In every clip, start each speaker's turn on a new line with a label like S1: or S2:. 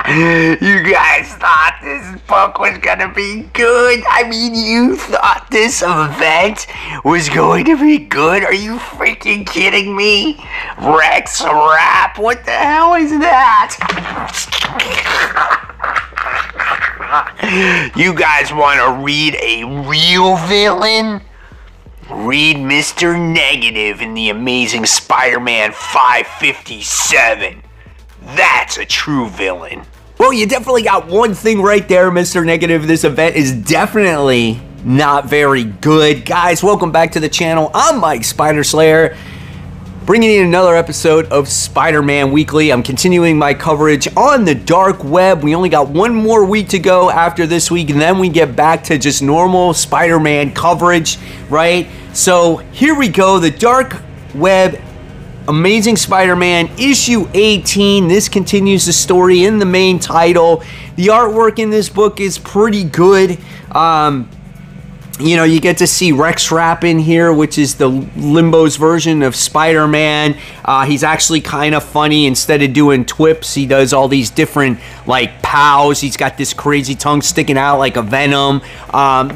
S1: You guys thought this book was gonna be good? I mean, you thought this event was going to be good? Are you freaking kidding me? Rex Rap? What the hell is that? You guys want to read a real villain? Read Mr. Negative in The Amazing Spider-Man 557. That's a true villain.
S2: Well, you definitely got one thing right there, Mr. Negative. This event is definitely not very good. Guys, welcome back to the channel. I'm Mike Spider Slayer, bringing you another episode of Spider-Man Weekly. I'm continuing my coverage on the dark web. We only got one more week to go after this week, and then we get back to just normal Spider-Man coverage, right? So here we go, the dark web, Amazing Spider-Man issue 18. This continues the story in the main title. The artwork in this book is pretty good. You know, you get to see Rex Rap in here, which is the Limbo's version of Spider-Man. He's actually kind of funny. Instead of doing twips, he does all these different, like, pows. He's got this crazy tongue sticking out like a Venom.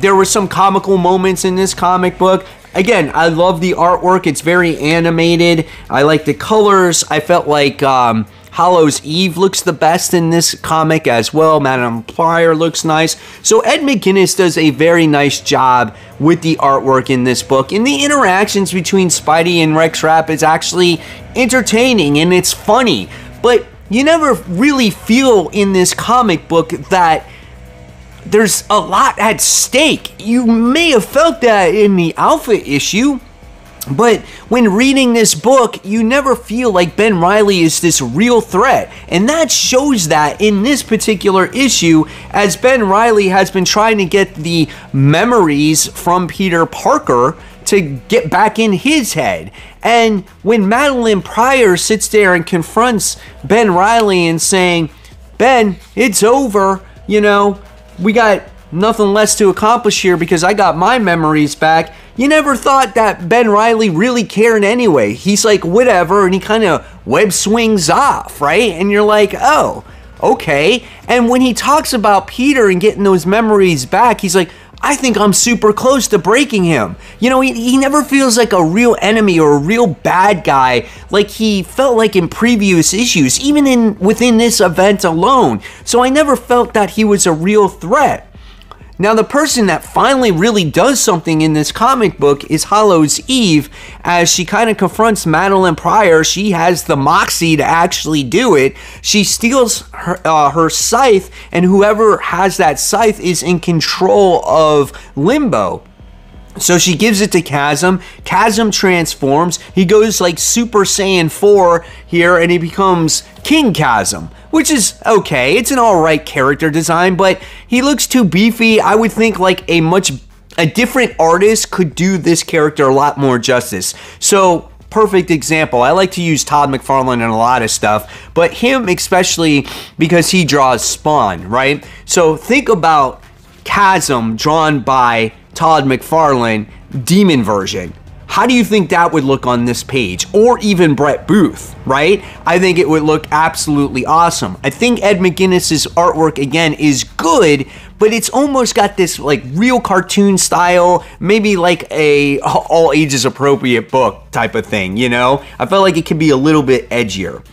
S2: There were some comical moments in this comic book. Again, I love the artwork. It's very animated. I like the colors. I felt like Hollow's Eve looks the best in this comic as well. Madame Pryor looks nice. So Ed McGuinness does a very nice job with the artwork in this book. And the interactions between Spidey and Rex Rap is actually entertaining and it's funny. But you never really feel in this comic book that there's a lot at stake. You may have felt that in the Alpha issue, but when reading this book, you never feel like Ben Reilly is this real threat. And that shows that in this particular issue, as Ben Reilly has been trying to get the memories from Peter Parker to get back in his head. And when Madeline Pryor sits there and confronts Ben Reilly and saying, Ben, it's over, you know, we got nothing less to accomplish here because I got my memories back. You never thought that Ben Reilly really cared anyway. He's like, whatever, and he kind of web swings off, right? And you're like, oh, okay. And when he talks about Peter and getting those memories back, he's like, I think I'm super close to breaking him. You know, he never feels like a real enemy or a real bad guy like he felt like in previous issues, even within this event alone. So I never felt that he was a real threat. Now, the person that finally really does something in this comic book is Hollow's Eve. As she kind of confronts Madeline Pryor, she has the moxie to actually do it. She steals her scythe, and whoever has that scythe is in control of Limbo. So she gives it to Chasm. Chasm transforms. He goes like Super Saiyan 4 here, and he becomes King Chasm, which is okay. It's an alright character design, but he looks too beefy. I would think like a different artist could do this character a lot more justice. So, perfect example. I like to use Todd McFarlane in a lot of stuff, but him especially because he draws Spawn, right? So think about Chasm drawn by Todd McFarlane, Demon version. How do you think that would look on this page? Or even Brett Booth, right? I think it would look absolutely awesome. I think Ed McGuinness's artwork, again, is good, but it's almost got this like real cartoon style, maybe like a all ages appropriate book type of thing, you know? I felt like it could be a little bit edgier.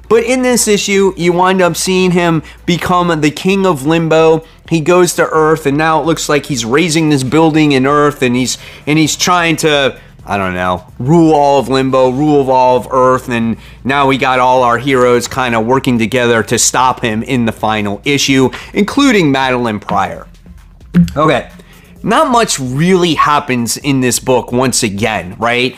S2: But in this issue, you wind up seeing him become the king of Limbo. He goes to Earth, and now it looks like he's raising this building in Earth, and he's trying to, I don't know, rule all of Limbo, rule all of Earth, and now we got all our heroes kind of working together to stop him in the final issue, including Madeline Pryor. Okay, not much really happens in this book once again, right?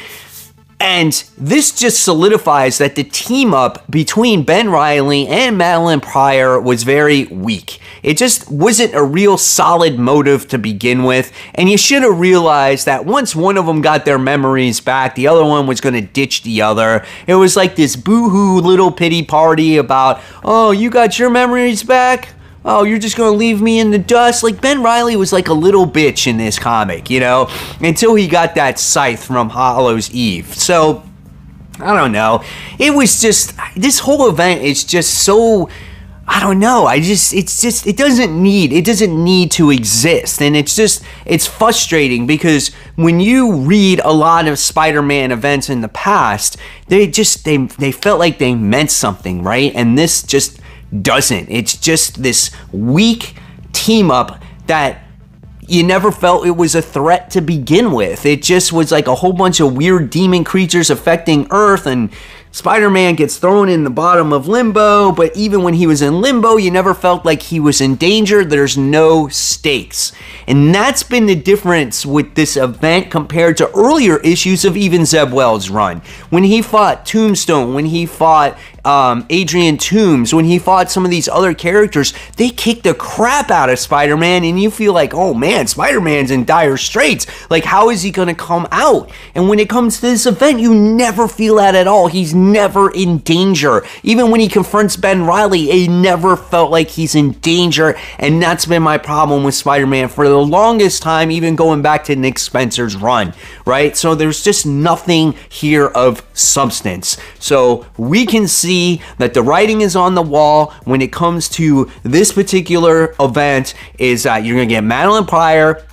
S2: And this just solidifies that the team up between Ben Reilly and Madeline Pryor was very weak. It just wasn't a real solid motive to begin with, and you should have realized that once one of them got their memories back, the other one was going to ditch the other. It was like this boo-hoo little pity party about, oh, you got your memories back? Oh, you're just going to leave me in the dust? Like, Ben Reilly was like a little bitch in this comic, you know, until he got that scythe from Hollow's Eve. So, I don't know. It was just, this whole event is just so, I don't know. It doesn't need to exist. And it's frustrating because when you read a lot of Spider-Man events in the past, they felt like they meant something, right? And this just doesn't. It's just this weak team up that you never felt it was a threat to begin with. It just was like a whole bunch of weird demon creatures affecting Earth, and Spider-Man gets thrown in the bottom of limbo, but even when he was in limbo, you never felt like he was in danger. There's no stakes. And that's been the difference with this event compared to earlier issues of even Zeb Wells' run. When he fought Tombstone, when he fought Adrian Toomes, when he fought some of these other characters, they kicked the crap out of Spider-Man, and you feel like, oh man, Spider-Man's in dire straits. Like, how is he gonna come out? And when it comes to this event, you never feel that at all. He's never in danger. Even when he confronts Ben Reilly, he never felt like he's in danger, and that's been my problem with Spider-Man for the longest time, even going back to Nick Spencer's run, right? So there's just nothing here of substance. So we can see that the writing is on the wall when it comes to this particular event, is that you're going to get Madeline Pryor,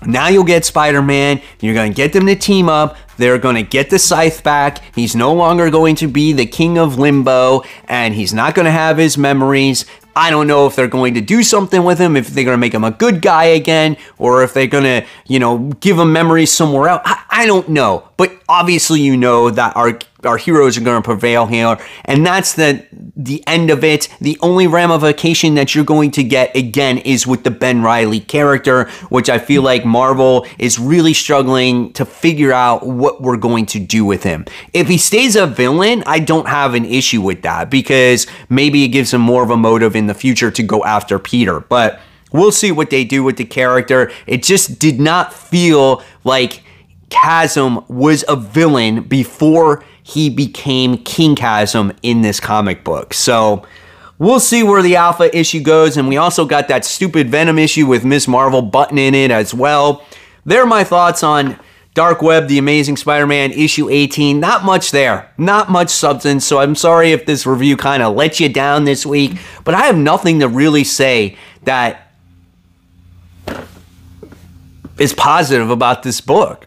S2: now you'll get Spider-Man, you're going to get them to team up, they're going to get the Scythe back, he's no longer going to be the king of limbo, and he's not going to have his memories. I don't know if they're going to do something with him, if they're going to make him a good guy again, or if they're going to, you know, give him memories somewhere else. I don't know. But obviously, you know that our heroes are going to prevail here, and that's the end of it. The only ramification that you're going to get, again, is with the Ben Reilly character, which I feel like Marvel is really struggling to figure out what we're going to do with him. If he stays a villain, I don't have an issue with that, because maybe it gives him more of a motive in the future to go after Peter. But we'll see what they do with the character. It just did not feel like Chasm was a villain before he became King Chasm in this comic book. So we'll see where the Alpha issue goes, and we also got that stupid Venom issue with Ms. Marvel button in it as well. There are my thoughts on Dark Web, The Amazing Spider-Man issue 18. Not much there, not much substance, so I'm sorry if this review kind of let you down this week, but I have nothing to really say that is positive about this book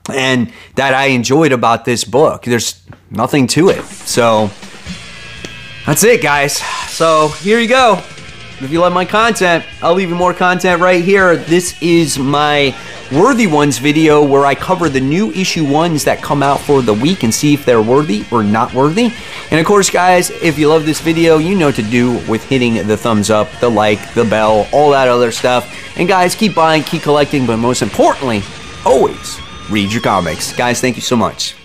S2: and that I enjoyed about this book. There's nothing to it. So that's it, guys. So here you go. If you love my content, I'll leave you more content right here. This is my Worthy Ones video where I cover the new issue ones that come out for the week and see if they're worthy or not worthy. And of course, guys, if you love this video, you know what to do with hitting the thumbs up, the like, the bell, all that other stuff. And guys, keep buying, keep collecting, but most importantly, always read your comics. Guys, thank you so much.